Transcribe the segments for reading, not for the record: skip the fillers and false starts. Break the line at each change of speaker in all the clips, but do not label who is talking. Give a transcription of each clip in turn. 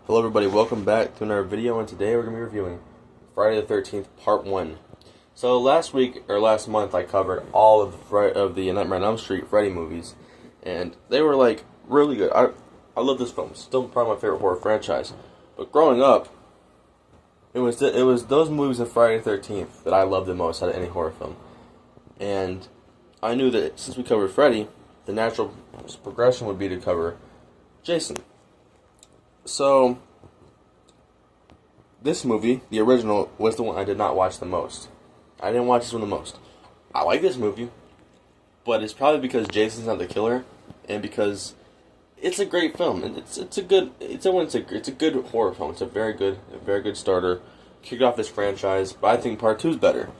Hello everybody, welcome back to another video, and today we're going to be reviewing Friday the 13th Part 1. So last month, I covered all of the Nightmare on Elm Street Freddy movies, and they were like really good. I love this film, still probably my favorite horror franchise. But growing up, it was those movies of Friday the 13th that I loved the most out of any horror film. And I knew that since we covered Freddy, the natural progression would be to cover Jason. So, this movie, the original, was the one I did not watch the most. I didn't watch this one the most. I like this movie, but it's probably because Jason's not the killer, and because it's a great film, and it's a good horror film. It's a very good starter. Kicked off this franchise, but I think Part 2 is better.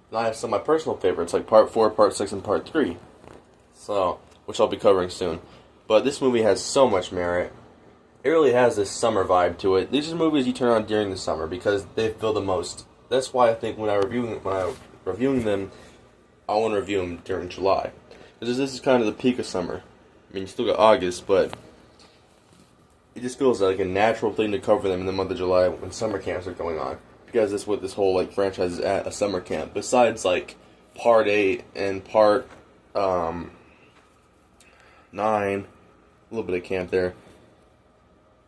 And I have some of my personal favorites, like Part 4, Part 6, and Part 3. So, which I'll be covering soon. But this movie has so much merit. It really has this summer vibe to it. These are movies you turn on during the summer because they feel the most. That's why I think when I'm reviewing them, I want to review them during July. Because this is kind of the peak of summer. I mean, you still got August, but it just feels like a natural thing to cover them in the month of July when summer camps are going on. Because that's what this whole franchise is at, a summer camp. Besides Part 8 and Part 9, a little bit of camp there.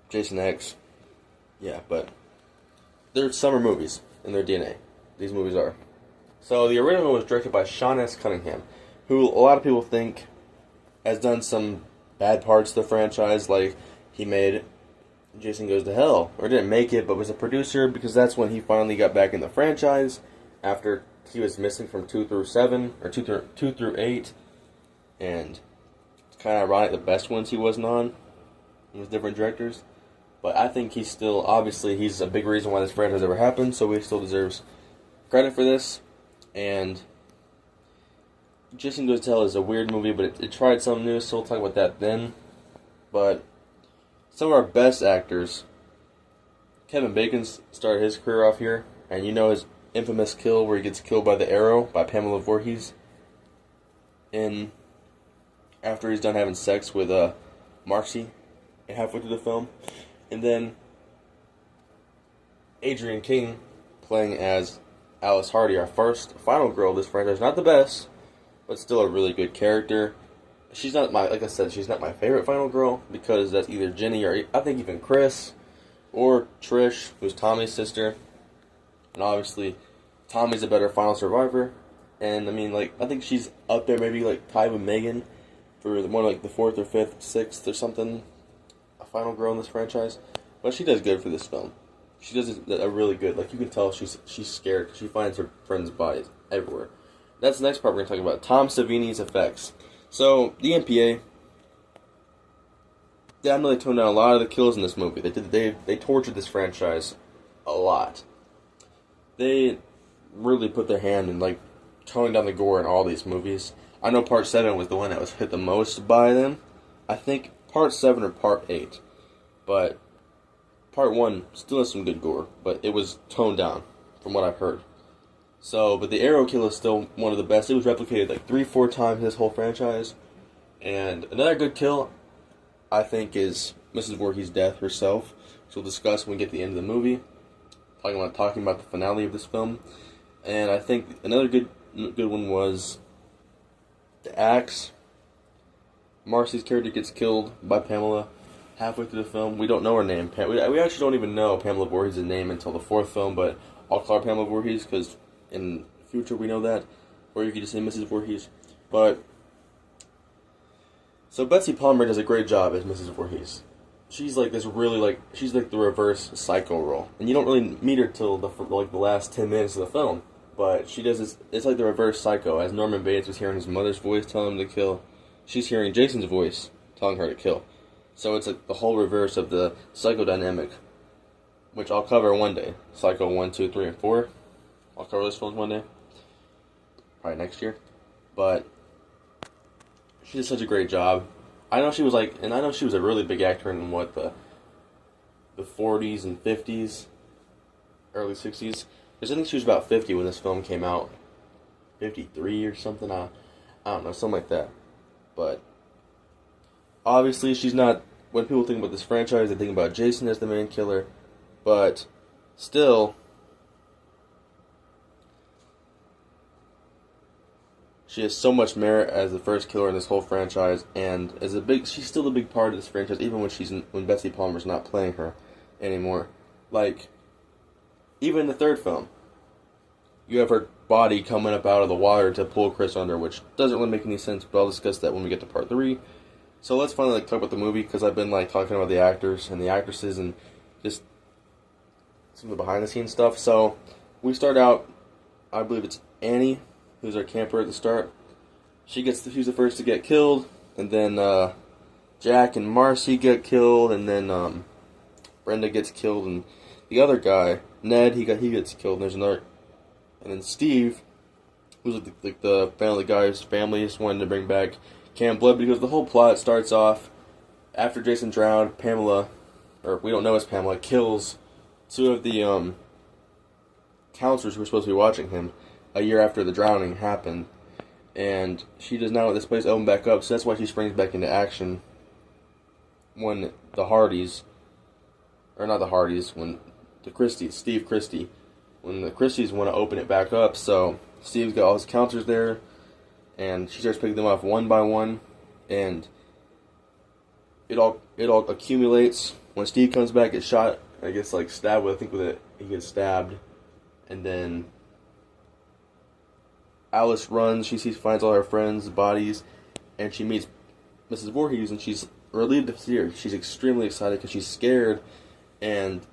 Jason X. Yeah, but they're summer movies in their DNA. These movies are. So the original was directed by Sean S. Cunningham, who a lot of people think has done some bad parts to the franchise, like he made Jason Goes to Hell, or didn't make it, but was a producer, because that's when he finally got back in the franchise, after he was missing from 2 through 7, or 2 through 8, and it's kind of ironic the best ones he wasn't on, with different directors. But I think he's a big reason why this franchise ever happened, so he still deserves credit for this. And Jason Goes to Hell is a weird movie, but it tried something new, so we'll talk about that then. But some of our best actors, Kevin Bacon started his career off here, and you know his infamous kill where he gets killed by the arrow by Pamela Voorhees after he's done having sex with Marcy halfway through the film. And then Adrienne King playing as Alice Hardy, our final girl of this franchise. Not the best, but still a really good character. She's not like I said, she's not my favorite final girl, because that's either Jenny or I think even Chris or Trish, who's Tommy's sister. And obviously Tommy's a better final survivor. And I mean, I think she's up there, maybe tied with Megan for one the 4th or 5th, 6th or something, a final girl in this franchise. But she does good for this film. She does a really good, you can tell she's scared because she finds her friends' bodies everywhere. That's the next part we're going to talk about, Tom Savini's effects. So, the MPA, I know they toned down a lot of the kills in this movie. They tortured this franchise a lot. They really put their hand in, toning down the gore in all these movies. I know Part 7 was the one that was hit the most by them. I think Part 7 or Part 8. But Part 1 still has some good gore, but it was toned down, from what I've heard. So, but the arrow kill is still one of the best. It was replicated 3-4 times in this whole franchise. And another good kill, I think, is Mrs. Voorhees' death herself, which we'll discuss when we get to the end of the movie, talking about the finale of this film. And I think another good one was the axe. Marcy's character gets killed by Pamela halfway through the film. We don't know her name. We actually don't even know Pamela Voorhees' name until the 4th film, but I'll call her Pamela Voorhees because in the future we know that. Or you could just say Mrs. Voorhees. So Betsy Palmer does a great job as Mrs. Voorhees. She's she's the reverse Psycho role. And you don't really meet her till the last 10 minutes of the film. But she does this, it's like the reverse Psycho. As Norman Bates was hearing his mother's voice telling him to kill, she's hearing Jason's voice telling her to kill. So it's the whole reverse of the Psycho dynamic, which I'll cover one day. Psycho 1, 2, 3, and 4. I'll cover those films one day. Probably next year. But she did such a great job. I know she was a really big actor in the 40s and 50s, early 60s. Because I think she was about 50 when this film came out. 53 or something. I don't know, something like that. But obviously she's not when people think about this franchise, they think about Jason as the main killer, but still, she has so much merit as the first killer in this whole franchise, and she's still a big part of this franchise, even when Betsy Palmer's not playing her anymore. Like, even in the third film, you have her body coming up out of the water to pull Chris under, which doesn't really make any sense, but I'll discuss that when we get to part 3. So let's finally talk about the movie, because I've been talking about the actors and the actresses and just some of the behind the scenes stuff. So we start out, I believe it's Annie, who's our camper at the start. She's the first to get killed, and then Jack and Marcy get killed, and then Brenda gets killed, and the other guy, Ned, he gets killed, and there's another. And then Steve, who's the family guy's family, is wanting to bring back Cam Blood, because the whole plot starts off after Jason drowned. Pamela, or we don't know as Pamela, kills 2 of the counselors who were supposed to be watching him a year after the drowning happened, and she does not let this place open back up. So that's why she springs back into action when the Hardys, or not the Hardys, when the Steve Christie. When the Christies want to open it back up, so Steve's got all his counselors there, and she starts picking them off one by one, and it all accumulates. When Steve comes back, gets shot, I guess stabbed with it, he gets stabbed, and then Alice runs. She finds all her friends' bodies, and she meets Mrs. Voorhees, and she's relieved to see her. She's extremely excited because she's scared, and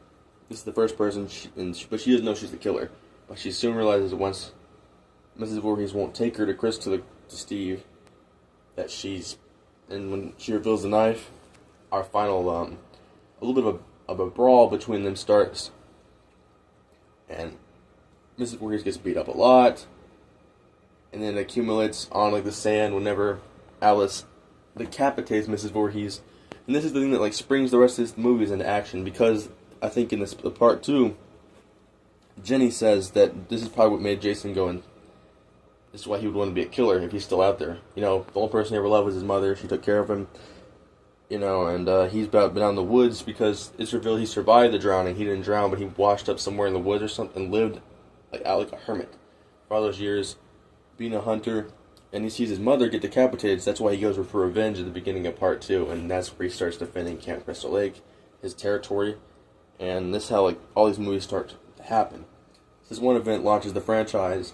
this is the first person, but she doesn't know she's the killer. But she soon realizes that once Mrs. Voorhees won't take her to Steve, that and when she reveals the knife, our final, a little bit of a brawl between them starts. And Mrs. Voorhees gets beat up a lot, and then it accumulates on the sand whenever Alice decapitates Mrs. Voorhees. And this is the thing that springs the rest of this movies into action, because I think in this part 2, Jenny says that this is probably what made Jason go, and this is why he would want to be a killer if he's still out there. The only person he ever loved was his mother. She took care of him, and he's been out in the woods because it's revealed he survived the drowning. He didn't drown, but he washed up somewhere in the woods or something, and lived out like a hermit for all those years, being a hunter. And he sees his mother get decapitated, so that's why he goes for revenge at the beginning of part 2, and that's where he starts defending Camp Crystal Lake, his territory. And this is how all these movies start to happen. This one event launches the franchise,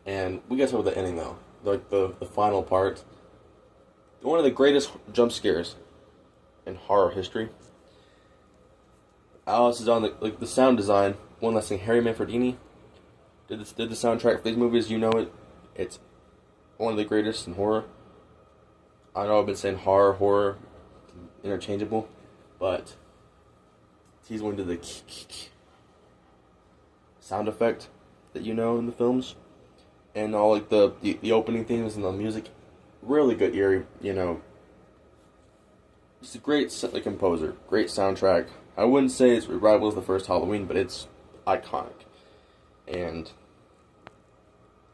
and we gotta talk about the ending though, the final part. One of the greatest jump scares in horror history. Alice is on the sound design. One last thing, Harry Manfredini did the soundtrack for these movies. It's one of the greatest in horror. I know I've been saying horror, interchangeable, but he's one to the sound effect that in the films, and all the opening themes and the music, really good eerie. He's a great composer, great soundtrack. I wouldn't say it rivals the first Halloween, but it's iconic. And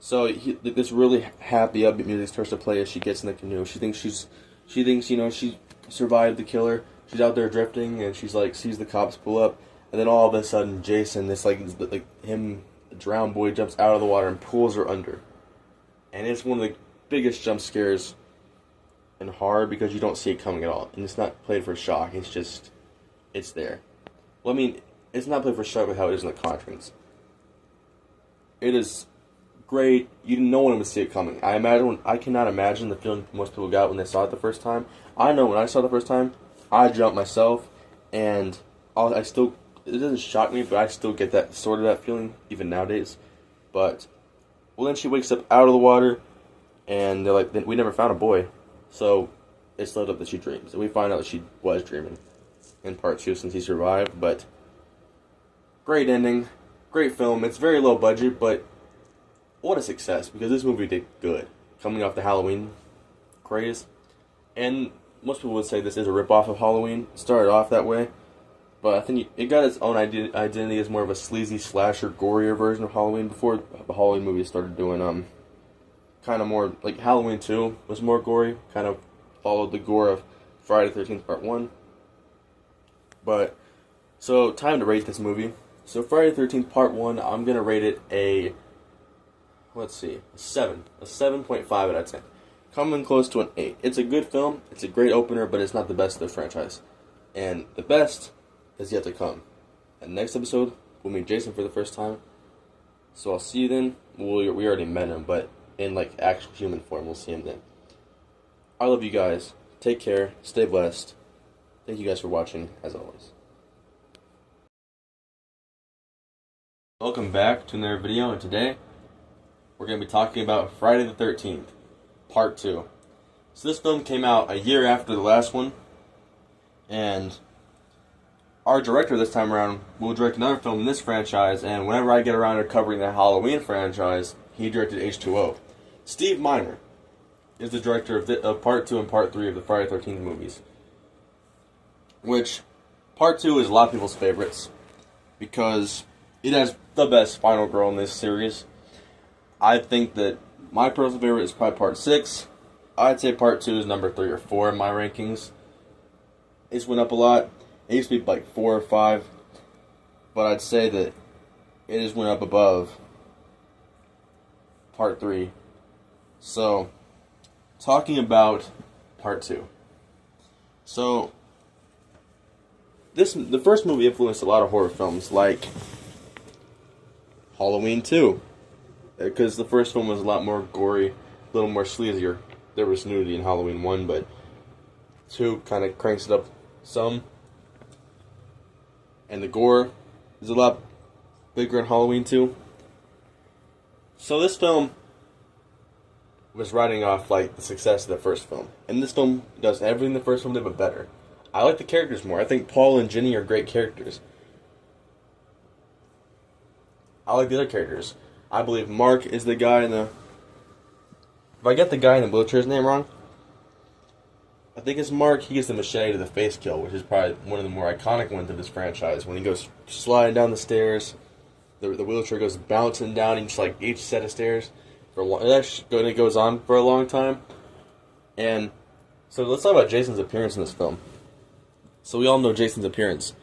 so this really happy, upbeat music starts to play as she gets in the canoe. She thinks she survived the killer. She's out there drifting, and she's sees the cops pull up, and then all of a sudden, Jason, the drowned boy, jumps out of the water and pulls her under. And it's one of the biggest jump scares in horror because you don't see it coming at all, and it's not played for shock. It's there. Well, I mean, it's not played for shock with how it is in The Conjurings. It is great. No one would see it coming. I cannot imagine the feeling most people got when they saw it the first time. I know when I saw it the first time, I jumped myself, and it doesn't shock me, but I still get that feeling, even nowadays. But, then she wakes up out of the water, and they're like, we never found a boy. So, it's led up that she dreams. And we find out that she was dreaming in part 2 since he survived, but great ending, great film. It's very low budget, but what a success, because this movie did good, coming off the Halloween craze. And most people would say this is a ripoff of Halloween. It started off that way, but I think it got its own identity as more of a sleazy slasher, gorier version of Halloween before the Halloween movies started doing kind of more Halloween 2 was more gory, kind of followed the gore of Friday the 13th Part 1. But so time to rate this movie. So Friday the 13th Part 1, I'm gonna rate it a, let's see, a 7. A 7.5 out of 10. Coming close to an 8. It's a good film, it's a great opener, but it's not the best of the franchise. And the best is yet to come. And next episode, we'll meet Jason for the first time. So I'll see you then. We already met him, but in like actual human form, we'll see him then. I love you guys. Take care. Stay blessed. Thank you guys for watching, as always. Welcome back to another video, and today we're going to be talking about Friday the 13th, Part 2. So this film came out a year after the last one, and our director this time around will direct another film in this franchise, and whenever I get around to covering the Halloween franchise, he directed H2O. Steve Miner is the director of Part 2 and Part 3 of the Friday the 13th movies, which Part 2 is a lot of people's favorites because it has the best final girl in this series. I think that my personal favorite is probably Part 6. I'd say Part 2 is number 3 or 4 in my rankings. It's went up a lot. It used to be like 4 or 5, but I'd say that it just went up above Part 3. So, talking about Part 2. So, the first movie influenced a lot of horror films, like Halloween 2, because the first film was a lot more gory, a little more sleazier. There was nudity in Halloween 1, but 2 kind of cranks it up some. And the gore is a lot bigger in Halloween 2. So this film was riding off like the success of the first film. And this film does everything the first film did, but better. I like the characters more. I think Paul and Ginny are great characters. I like the other characters. I believe Mark is the guy in the... If I get the guy in the wheelchair's name wrong, I think it's Mark. He gets the machete to the face kill, which is probably one of the more iconic ones of this franchise. When he goes sliding down the stairs, the wheelchair goes bouncing down each set of stairs. It goes on for a long time. And so let's talk about Jason's appearance in this film. So we all know Jason's appearance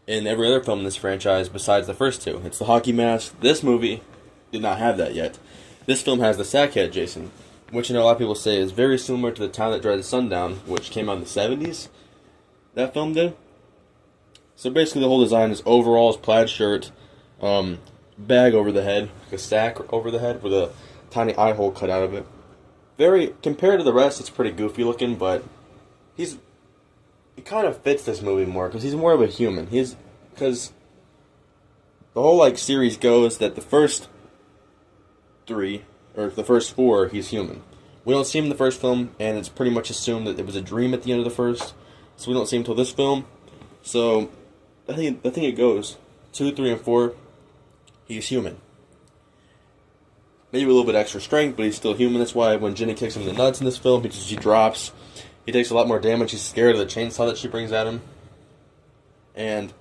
in every other film in this franchise besides the first two. It's the hockey mask. This movie did not have that yet. This film has the sackhead Jason, which I know a lot of people say is very similar to The Town That Dreaded Sundown, which came out in the 70s. That film did. So basically the whole design is overalls, plaid shirt, bag over the head, like a sack over the head with a tiny eye hole cut out of it. Compared to the rest, it's pretty goofy looking, but it kind of fits this movie more because he's more of a human. Because the whole series goes that the first 3 or the first 4, he's human. We don't see him in the first film, and it's pretty much assumed that it was a dream at the end of the first, so we don't see him until this film. So I think it goes 2, 3, and 4. He's human. Maybe a little bit extra strength, but he's still human. That's why when Ginny kicks him in the nuts in this film, because she drops, he takes a lot more damage. He's scared of the chainsaw that she brings at him, and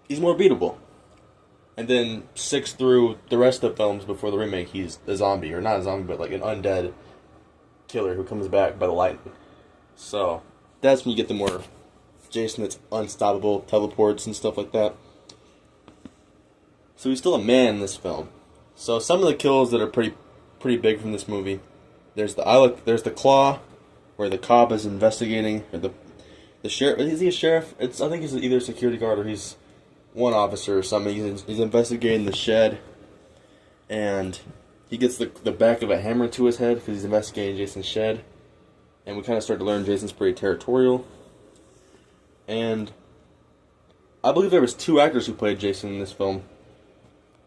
he's more beatable. And then 6 through the rest of the films before the remake, he's a zombie, or not a zombie, but like an undead killer who comes back by the lightning. So that's when you get the more Jason that's unstoppable, teleports and stuff like that. So he's still a man in this film. So some of the kills that are pretty big from this movie. There's the claw, where the cop is investigating, or the sheriff. Is he a sheriff? I think he's either a security guard or he's one officer or something. He's investigating the shed, and he gets the back of a hammer to his head because he's investigating Jason's shed. And we kind of start to learn Jason's pretty territorial. And I believe there was 2 actors who played Jason in this film.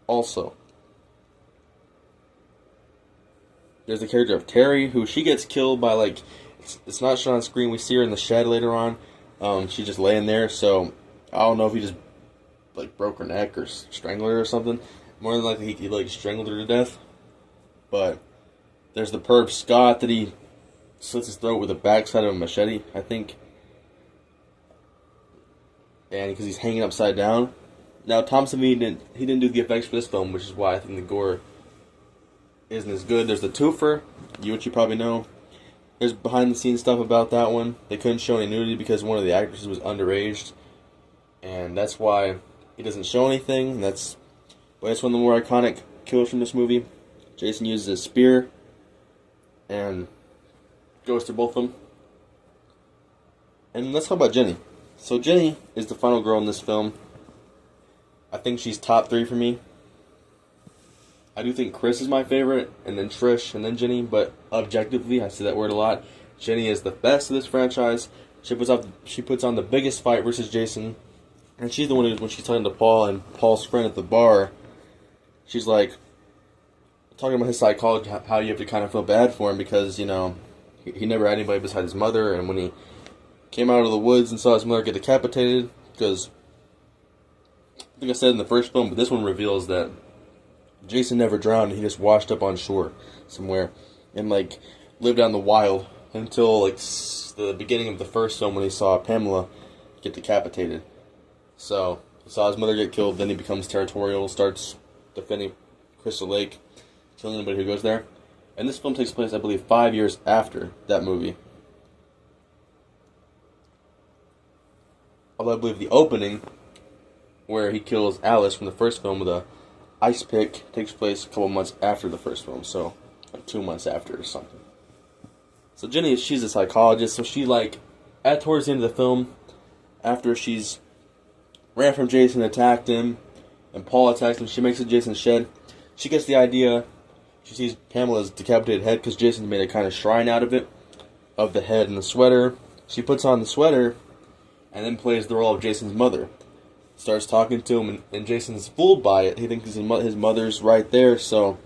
Also, there's the character of Terry, who she gets killed by it's not shown on screen. We see her in the shed later on. She's just laying there. So I don't know if he just broke her neck or strangled her or something. More than likely he strangled her to death. But there's the perp Scott that he slits his throat with the backside of a machete, I think. And because he's hanging upside down. Now Tom Savini didn't do the effects for this film, which is why I think the gore isn't as good. There's the twofer, which you probably know. There's behind the scenes stuff about that one. They couldn't show any nudity because one of the actresses was underage. and that's why he doesn't show anything. And that's one of the more iconic kills from this movie. Jason uses his spear and goes to both of them. And let's talk about Jenny. So Jenny is the final girl in this film. I think she's top 3 for me. I do think Chris is my favorite, and then Trish, and then Jenny, but objectively, I say that word a lot, Jenny is the best of this franchise. She puts on the biggest fight versus Jason, and she's the one who, when she's talking to Paul and Paul's friend at the bar, she's like, talking about his psychology, how you have to kind of feel bad for him because, you know, he never had anybody besides his mother, and when he came out of the woods and saw his mother get decapitated, because I think I said in the first film, but this one reveals that Jason never drowned. He just washed up on shore somewhere and like lived out in the wild until like the beginning of the first film when he saw Pamela get decapitated. So he saw his mother get killed. Then he becomes territorial, starts defending Crystal Lake, killing anybody who goes there. And this film takes place, I believe, 5 years after that movie. Although I believe the opening, where he kills Alice from the first film with a ice pick, takes place a couple months after the first film, so like 2 months after or something. So Jenny, she's a psychologist, so she towards the end of the film, after she's ran from Jason, attacked him, and Paul attacks him, she makes it Jason's shed. She gets the idea, she sees Pamela's decapitated head, because Jason made a kind of shrine out of it, of the head and the sweater. She puts on the sweater, and then plays the role of Jason's mother. Starts talking to him, and Jason's fooled by it. He thinks his mother's right there, so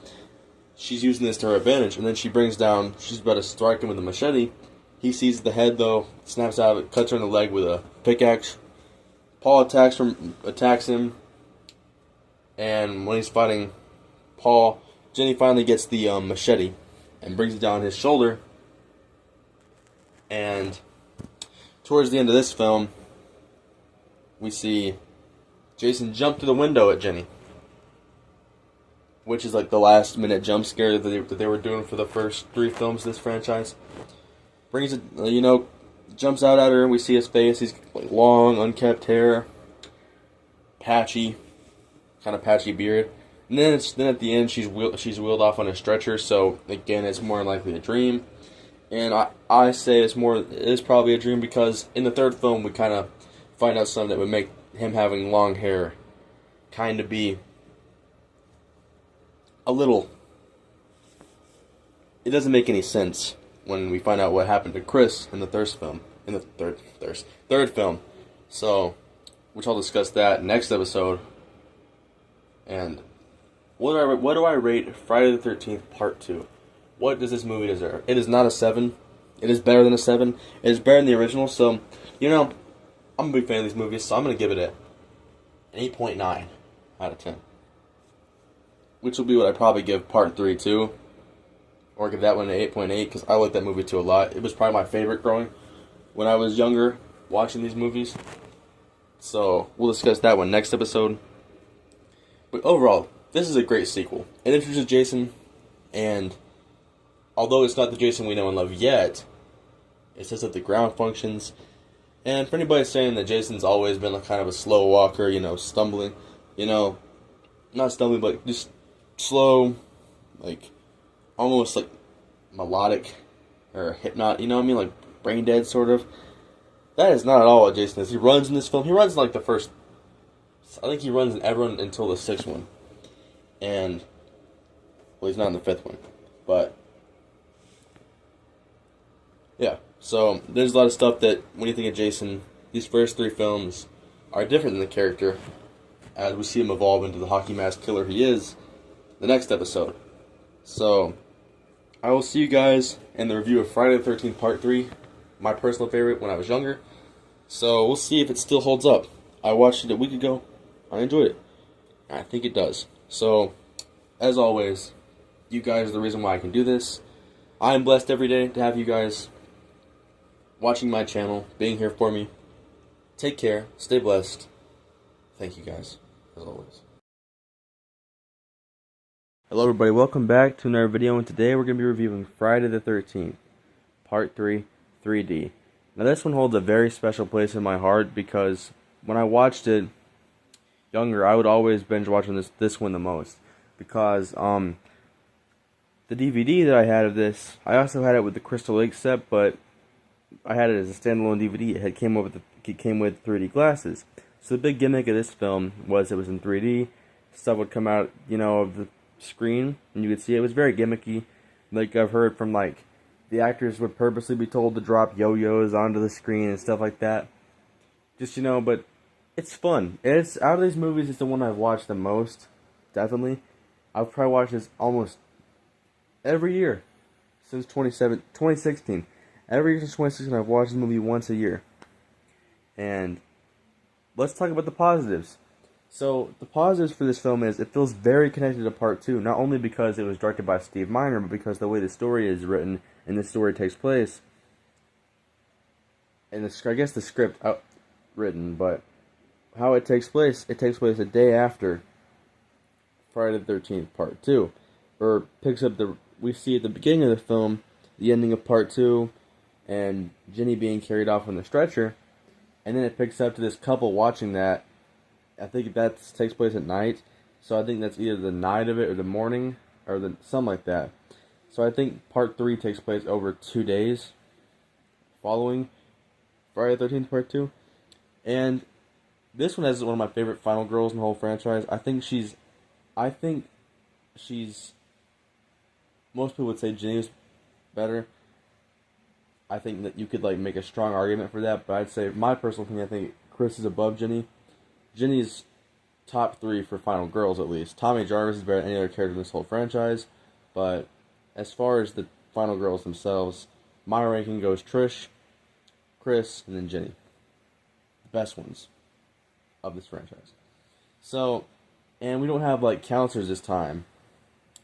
she's using this to her advantage. And then she brings down, she's about to strike him with a machete. He sees the head, though, snaps out of it, cuts her in the leg with a pickaxe. Paul attacks him, and when he's fighting Paul, Jenny finally gets the machete and brings it down his shoulder. And towards the end of this film, we see Jason jump to the window at Jenny, which is like the last minute jump scare that they were doing for the first 3 films of this franchise. Brings it, jumps out at her, and we see his face. He's like long, unkempt hair, patchy beard. And then at the end, she's wheeled off on a stretcher. So again, it's more likely a dream. And I say it is probably a dream because in the third film we kind of find out something that would make him having long hair kind of be a little. It doesn't make any sense when we find out what happened to Chris in the third film. So, which I'll discuss that next episode. And what do I rate Friday the 13th Part 2? What does this movie deserve? It is not a 7. It is better than a 7. It is better than the original. So, I'm a big fan of these movies, so I'm going to give it an 8.9 out of 10. Which will be what I probably give Part 3 too. Or give that one an 8.8, because I like that movie too a lot. It was probably my favorite growing when I was younger, watching these movies. So, we'll discuss that one next episode. But overall, this is a great sequel. It introduces Jason, and although it's not the Jason we know and love yet, it sets up the ground functions. And for anybody saying that Jason's always been kind of a slow walker, stumbling, not stumbling, but just slow, almost melodic, or hypnotic, like brain dead sort of. That is not at all what Jason is. He runs in this film. He runs in I think he runs in everyone until the 6th one. And, well, he's not in the 5th one. But, yeah. So, there's a lot of stuff that, when you think of Jason, these first 3 films are different than the character as we see him evolve into the hockey mask killer he is the next episode. So, I will see you guys in the review of Friday the 13th Part 3, my personal favorite when I was younger. So, we'll see if it still holds up. I watched it a week ago. I enjoyed it. I think it does. So, as always, you guys are the reason why I can do this. I am blessed every day to have you guys watching my channel, being here for me. Take care. Stay blessed. Thank you guys, as always. Hello everybody, welcome back to another video, and today we're going to be reviewing Friday the 13th, Part 3, 3D. Now this one holds a very special place in my heart because when I watched it younger, I would always binge watching this one the most because the DVD that I had of this, I also had it with the Crystal Lake set, but I had it as a standalone DVD. It came with 3D glasses. So the big gimmick of this film was it was in 3D. Stuff would come out, of the screen, and you could see it. It was very gimmicky. Like I've heard from the actors would purposely be told to drop yo-yos onto the screen and stuff like that. Just but it's fun. It's out of these movies, it's the one I've watched the most. Definitely, I've probably watched this almost every year since 2016. Every year since 2016, I've watched this movie once a year. And let's talk about the positives. So, the positives for this film is it feels very connected to Part 2, not only because it was directed by Steve Miner, but because the way the story is written and the story takes place, and I guess the script written, but how it takes place a day after Friday the 13th Part 2, or picks up we see at the beginning of the film, the ending of Part 2, and Jenny being carried off on the stretcher, and then it picks up to this couple watching that. I think that takes place at night, so I think that's either the night of it or the morning, or something like that. So I think Part 3 takes place over 2 days following Friday the 13th Part 2, and this one has one of my favorite final girls in the whole franchise. I think she's, most people would say Jenny's better. I think that you could make a strong argument for that, but I'd say my personal opinion, I think Chris is above Jenny. Jenny's top 3 for final girls at least. Tommy Jarvis is better than any other character in this whole franchise, but as far as the final girls themselves, my ranking goes Trish, Chris, and then Jenny. The best ones of this franchise. So, and we don't have counselors this time.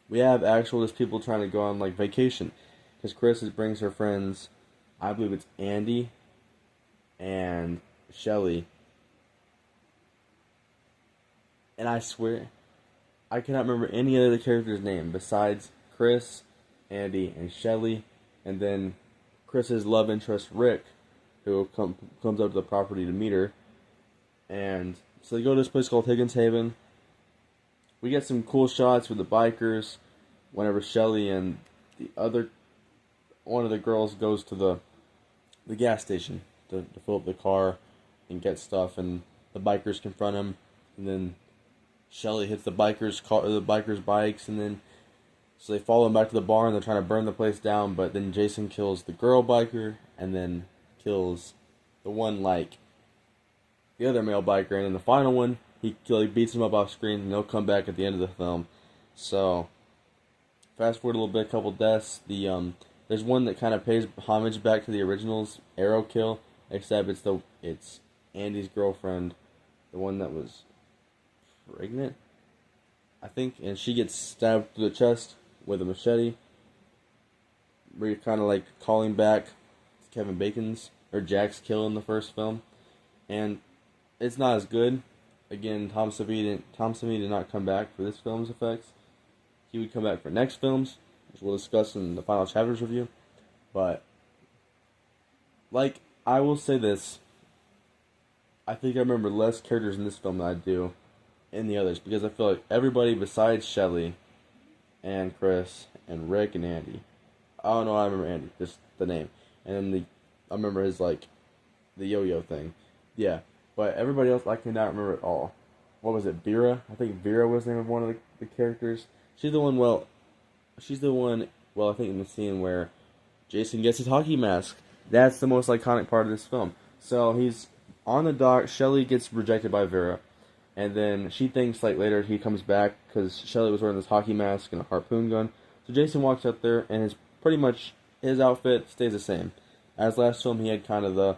We have actual just people trying to go on vacation, because Chris brings her friends. I believe it's Andy and Shelly. And I swear, I cannot remember any other character's name besides Chris, Andy, and Shelly, and then Chris's love interest Rick, who comes up to the property to meet her. And so they go to this place called Higgins Haven. We get some cool shots with the bikers whenever Shelly and one of the girls goes to the gas station to fill up the car and get stuff, and the bikers confront him, and then Shelly hits the bikers' bikes, and then so they follow him back to the bar, and they're trying to burn the place down, but then Jason kills the girl biker, and then kills the one the other male biker, and in the final one, he beats him up off screen, and they'll come back at the end of the film. So, fast forward a little bit, a couple deaths. There's one that kind of pays homage back to the original's Arrow kill, except it's Andy's girlfriend, the one that was pregnant, I think, and she gets stabbed through the chest with a machete. We're kind of calling back Kevin Bacon's or Jack's kill in the first film, and it's not as good. Again, Tom Savini did not come back for this film's effects. He would come back for next films, which we'll discuss in the final chapters review. But I will say this, I think I remember less characters in this film than I do in the others, because I feel like everybody besides Shelly and Chris and Rick and Andy. Oh no, I remember Andy, just the name. And then I remember his the yo-yo thing. Yeah. But everybody else I cannot remember at all. What was it, Vera? I think Vera was the name of one of the characters. She's the one, I think in the scene where Jason gets his hockey mask. That's the most iconic part of this film. So he's on the dock, Shelly gets rejected by Vera, and then she thinks later he comes back because Shelly was wearing this hockey mask and a harpoon gun. So Jason walks up there, and his outfit stays the same. As last film, he had kind of the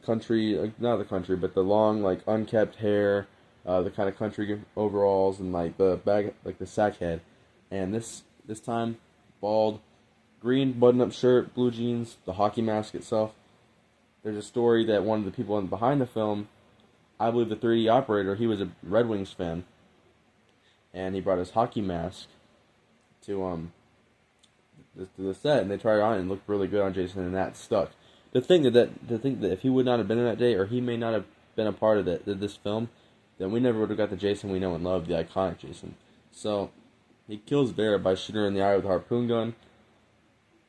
country, not the country, but the long, unkept hair, the kind of country overalls, and, the bag, the sack head. And this time, bald, green button-up shirt, blue jeans, the hockey mask itself. There's a story that one of the people behind the film, I believe the 3D operator, he was a Red Wings fan, and he brought his hockey mask to the set, and they tried it on, and it looked really good on Jason, and that stuck. To think that if he would not have been in that day, or he may not have been a part of this film, then we never would have got the Jason we know and love, the iconic Jason. So he kills Vera by shooting her in the eye with a harpoon gun.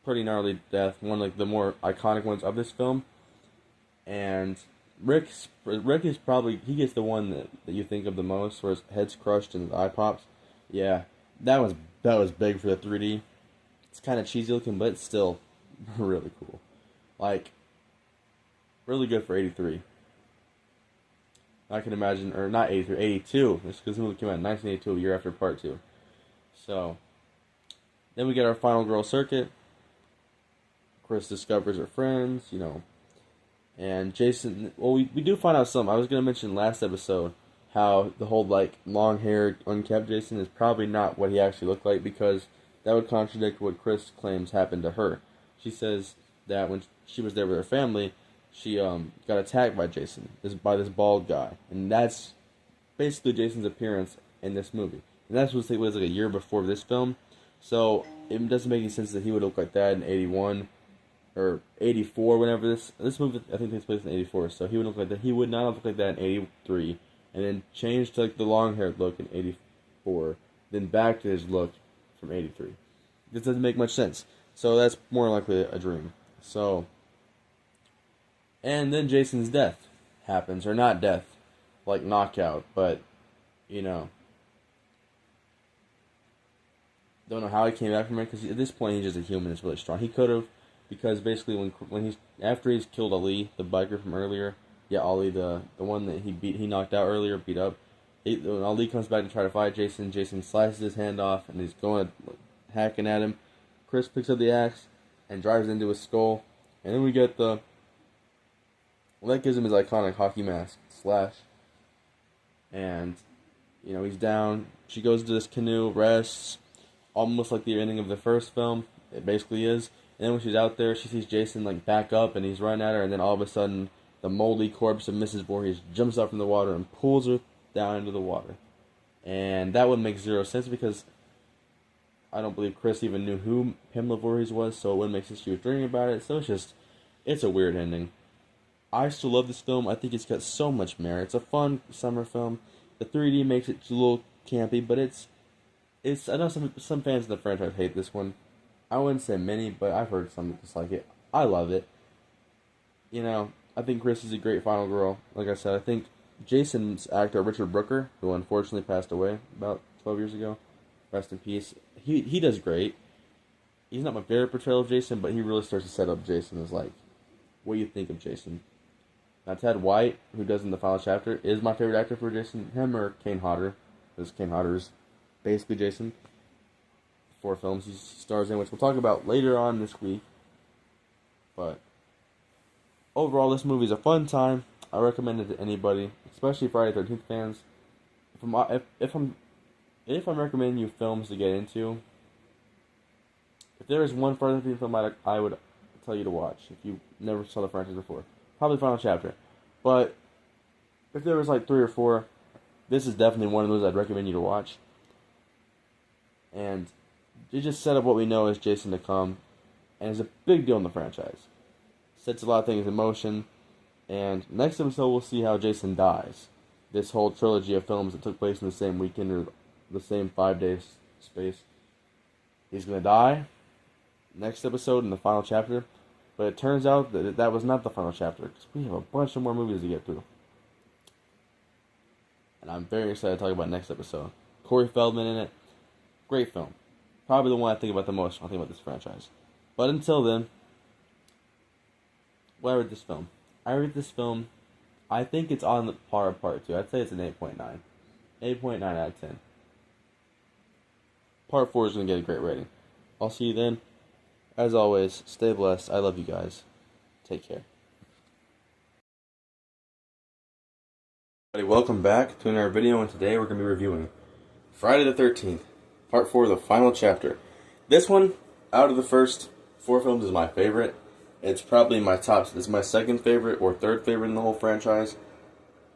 Pretty gnarly death, one of like the more iconic ones of this film. And Rick is probably, he gets the one that you think of the most, where his head's crushed and his eye pops. Yeah, that was big for the 3D. It's kind of cheesy looking, but it's still really cool. Like, really good for 83. I can imagine, or not 83, 82. This because the movie came out in 1982, a year after Part 2. So, then we get our final girl circuit. Chris discovers her friends, and Jason, well, we do find out some. I was going to mention last episode how the whole, like, long-haired, unkept Jason is probably not what he actually looked like, because that would contradict what Chris claims happened to her. She says that when she was there with her family, she got attacked by Jason, by this bald guy. And that's basically Jason's appearance in this movie. And that's what it was like a year before this film. So it doesn't make any sense that he would look like that in 81 or 84, whenever this movie, I think, takes place in 84. So he would look like that. He would not look like that in 83. And then change to like the long-haired look in 84. Then back to his look from 83. This doesn't make much sense. So that's more likely a dream. So, and then Jason's death happens. Or not death, like knockout, but, don't know how he came back from it, because at this point he's just a human that's really strong. He could have, because basically after he's killed Ali, the biker from earlier, Ali, the one that he knocked out earlier, beat up, when Ali comes back to try to fight Jason slices his hand off, and he's going hacking at him. Chris picks up the axe and drives into his skull, and then we get that gives him his iconic hockey mask, Slash. And, he's down. She goes to this canoe, rests, almost like the ending of the first film. It basically is. And then when she's out there, she sees Jason, like, back up, and he's running at her, and then all of a sudden, the moldy corpse of Mrs. Voorhees jumps up from the water and pulls her down into the water. And that would make zero sense, because I don't believe Chris even knew who Pamela Voorhees was, so it wouldn't make sense she was dreaming about it. So it's a weird ending. I still love this film. I think it's got so much merit. It's a fun summer film. The 3D makes it a little campy, but it's. I know some fans of the franchise hate this one. I wouldn't say many, but I've heard some that dislike it. I love it. I think Chris is a great final girl. Like I said, I think Jason's actor, Richard Brooker, who unfortunately passed away about 12 years ago, rest in peace, he does great. He's not my favorite portrayal of Jason, but he really starts to set up Jason as, like, what you think of Jason. Now, Ted White, who does in the final chapter, is my favorite actor for Jason. Him or Kane Hodder, because Kane Hodder is basically Jason. 4 films he stars in, which we'll talk about later on this week. But overall, this movie is a fun time. I recommend it to anybody, especially Friday the 13th fans. If I'm recommending you films to get into, if there is one Friday the 13th film I would tell you to watch, if you never saw the franchise before, probably Final Chapter. But if there was like 3 or 4, this is definitely one of those I'd recommend you to watch. And it just set up what we know as Jason to come, and it's a big deal in the franchise. Sets a lot of things in motion, and next episode we'll see how Jason dies. This whole trilogy of films that took place in the same weekend or the same 5 days space. He's gonna die next episode in the final chapter, but it turns out that was not the final chapter, because we have a bunch of more movies to get through. And I'm very excited to talk about next episode. Corey Feldman in it. Great film. Probably the one I think about the most when I think about this franchise. But until then, what I rate this film? I think it's on the par of Part 2. I'd say it's an 8.9. 8.9 out of 10. Part 4 is going to get a great rating. I'll see you then. As always, stay blessed. I love you guys. Take care. Welcome back to another video, and today we're going to be reviewing Friday the 13th, Part 4, the final chapter. This one, out of the first 4 films, is my favorite. It's probably my top. It's my second favorite or third favorite in the whole franchise.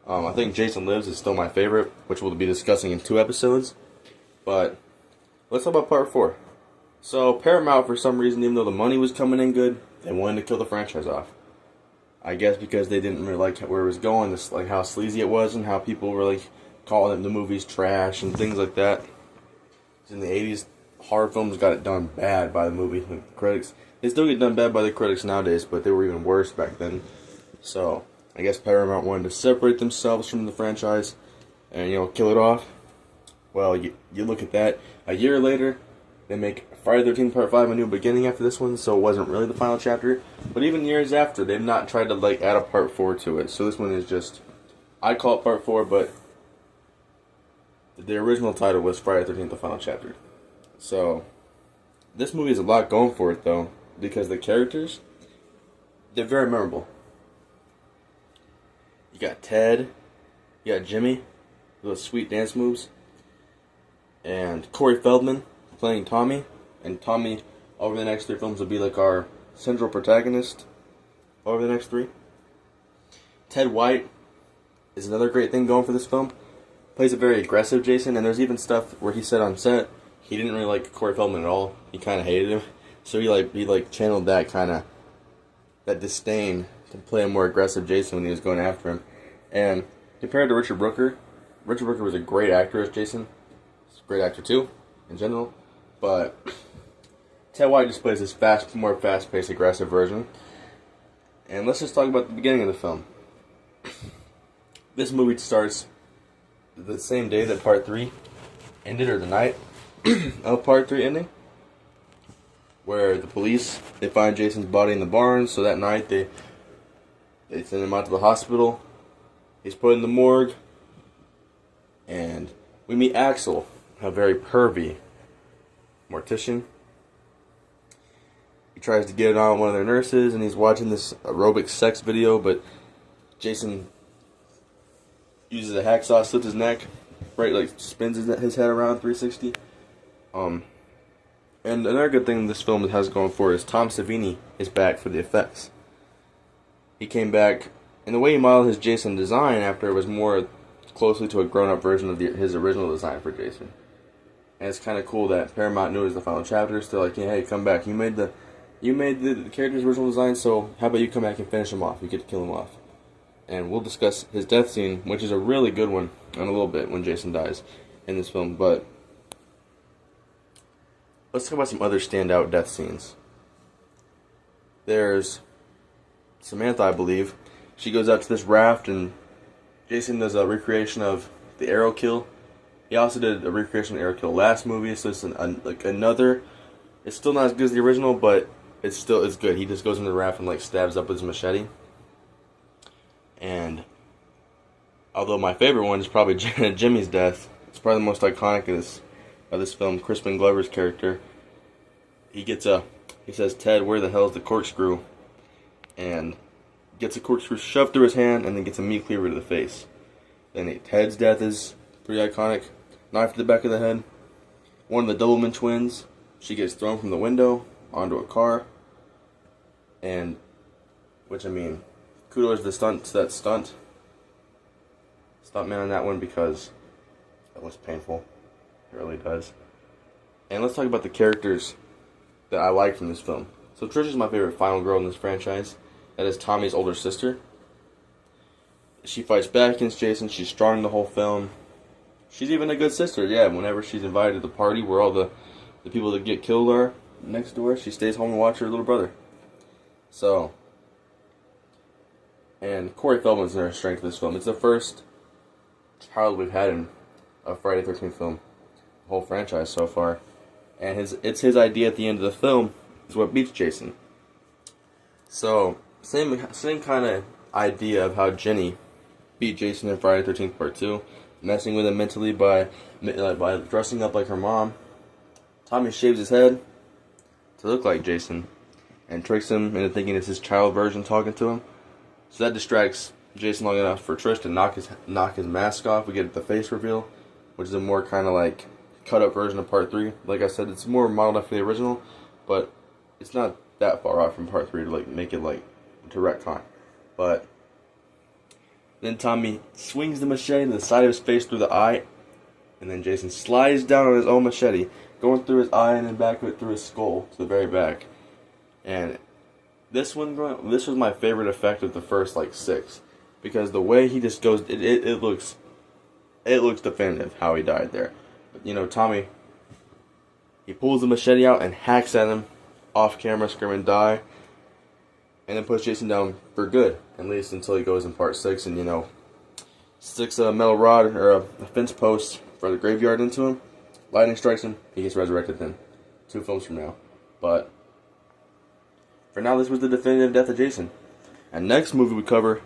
I think Jason Lives is still my favorite, which we'll be discussing in 2 episodes. But let's talk about Part 4. So Paramount, for some reason, even though the money was coming in good, they wanted to kill the franchise off. I guess because they didn't really like where it was going, this like how sleazy it was and how people were like calling the movies trash and things like that. In the 80s, horror films got it done bad by the movie critics. They still get done bad by the critics nowadays, but they were even worse back then. So I guess Paramount wanted to separate themselves from the franchise and kill it off. Well, you look at that. A year later, they make Friday the 13th Part 5 A New Beginning after this one, so it wasn't really the final chapter. But even years after, they've not tried to like add a Part 4 to it. So this one is just, I call it Part 4, but the original title was Friday the 13th The Final Chapter. So this movie has a lot going for it though, because the characters, they're very memorable. You got Ted, you got Jimmy, those sweet dance moves, and Corey Feldman playing Tommy. And Tommy, over the next 3 films, will be like our central protagonist over the next 3. Ted White is another great thing going for this film. Plays a very aggressive Jason, and there's even stuff where he said on set he didn't really like Corey Feldman at all. He kind of hated him, so he channeled that disdain to play a more aggressive Jason when he was going after him. And compared to Richard Brooker was a great actor as Jason. He's a great actor too, in general, but Ted White just plays this more fast-paced, aggressive version. And let's just talk about the beginning of the film. This movie starts the same day that Part 3 ended, or the night of Part 3 ending, where the police, they find Jason's body in the barn. So that night they send him out to the hospital. He's put in the morgue, and we meet Axel, a very pervy mortician. He tries to get it on one of their nurses, and he's watching this aerobic sex video, but Jason uses a hacksaw, slits his neck, spins his head around 360. And another good thing this film has going for it is Tom Savini is back for the effects. He came back, and the way he modeled his Jason design after it was more closely to a grown-up version of his original design for Jason. And it's kind of cool that Paramount knew it was the final chapter, so they're like, hey, come back. You made the character's original design, so how about you come back and finish him off? You get to kill him off. And we'll discuss his death scene, which is a really good one, in a little bit when Jason dies in this film. But let's talk about some other standout death scenes. There's Samantha, I believe. She goes out to this raft, and Jason does a recreation of the arrow kill. He also did a recreation of the arrow kill last movie, so it's another. It's still not as good as the original, but it's good. He just goes in the raft and stabs up with his machete. And although my favorite one is probably Jimmy's death, it's probably the most iconic of this film. Crispin Glover's character, he says, Ted, where the hell is the corkscrew? And gets a corkscrew shoved through his hand, and then gets a meat cleaver to the face. Then Ted's death is pretty iconic. Knife to the back of the head. One of the Doubleman twins, she gets thrown from the window onto a car. And, kudos to that stuntman on that one, because that was painful. It really does. And let's talk about the characters that I like from this film. So Trish is my favorite final girl in this franchise. That is Tommy's older sister. She fights back against Jason. She's strong the whole film. She's even a good sister. Yeah, whenever she's invited to the party where all the people that get killed are next door, she stays home and watches her little brother. So, and Corey Feldman's another strength of this film. It's the first child we've had in a Friday the 13th film, the whole franchise so far. And it's his idea at the end of the film is what beats Jason. So, same kind of idea of how Jenny beat Jason in Friday the 13th Part 2, messing with him mentally by dressing up like her mom. Tommy shaves his head to look like Jason and tricks him into thinking it's his child version talking to him. So that distracts Jason long enough for Trish to knock his mask off. We get the face reveal, which is a more kind of cut up version of Part 3. Like I said, it's more modeled after the original, but it's not that far off from Part 3 to make it to retcon. But then Tommy swings the machete to the side of his face through the eye, and then Jason slides down on his own machete, going through his eye and then back of it through his skull to the very back. And This was my favorite effect of the first like six, because the way he just goes, it looks definitive how he died there. But, you know, Tommy, he pulls the machete out and hacks at him, off camera, screaming "die," and then puts Jason down for good, at least until he goes in part six and, you know, sticks a metal rod or a fence post for the graveyard into him. Lightning strikes him. He gets resurrected then, 2 films from now. But for now, this was the definitive death of Jason. And next movie we cover,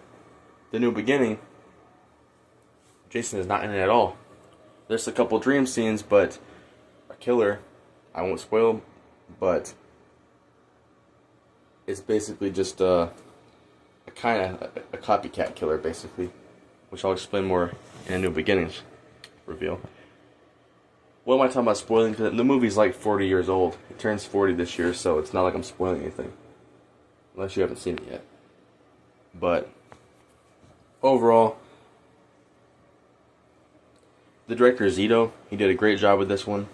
The New Beginning, Jason is not in it at all. There's a couple dream scenes, but a killer, I won't spoil, but it's basically just a copycat killer, basically, which I'll explain more in A New Beginnings reveal. What am I talking about spoiling? Because the movie's like 40 years old. It turns 40 this year, so it's not like I'm spoiling anything. Unless you haven't seen it yet. But overall, the director Zito, he did a great job with this one.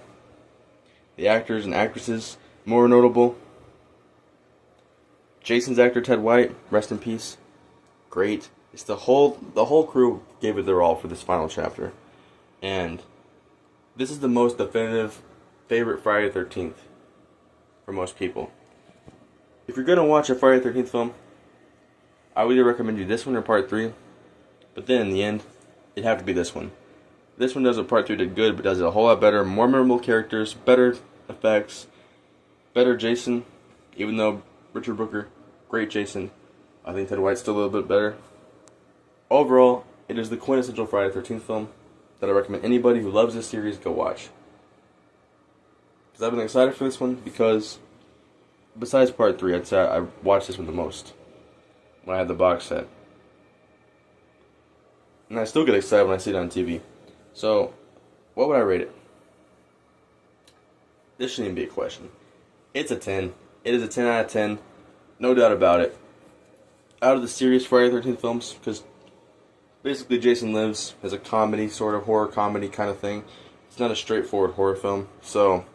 The actors and actresses, more notable, Jason's actor Ted White, rest in peace. Great. It's the whole crew gave it their all for this final chapter. And this is the most definitive favorite Friday the 13th for most people. If you're gonna watch a Friday the 13th film, I would either recommend you this one or part 3. But then in the end, it'd have to be this one. This one does what part 3 did good, but does it a whole lot better. More memorable characters, better effects, better Jason. Even though Richard Brooker, great Jason, I think Ted White's still a little bit better. Overall, it is the quintessential Friday the 13th film that I recommend anybody who loves this series go watch. Because I've been excited for this one, because besides part 3, I'd say I watched this one the most when I had the box set. And I still get excited when I see it on TV. So, what would I rate it? This shouldn't even be a question. It's a 10. It is a 10 out of 10. No doubt about it. Out of the series Friday the 13th films, because basically Jason Lives as a comedy, sort of horror comedy kind of thing. It's not a straightforward horror film. So,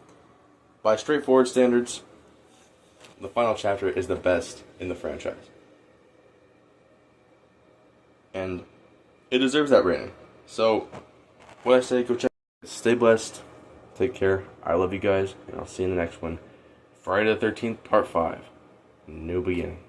by straightforward standards, the final chapter is the best in the franchise. And it deserves that rating. So, what I say, go check it. Stay blessed. Take care. I love you guys. And I'll see you in the next one. Friday the 13th, part 5. New Beginning.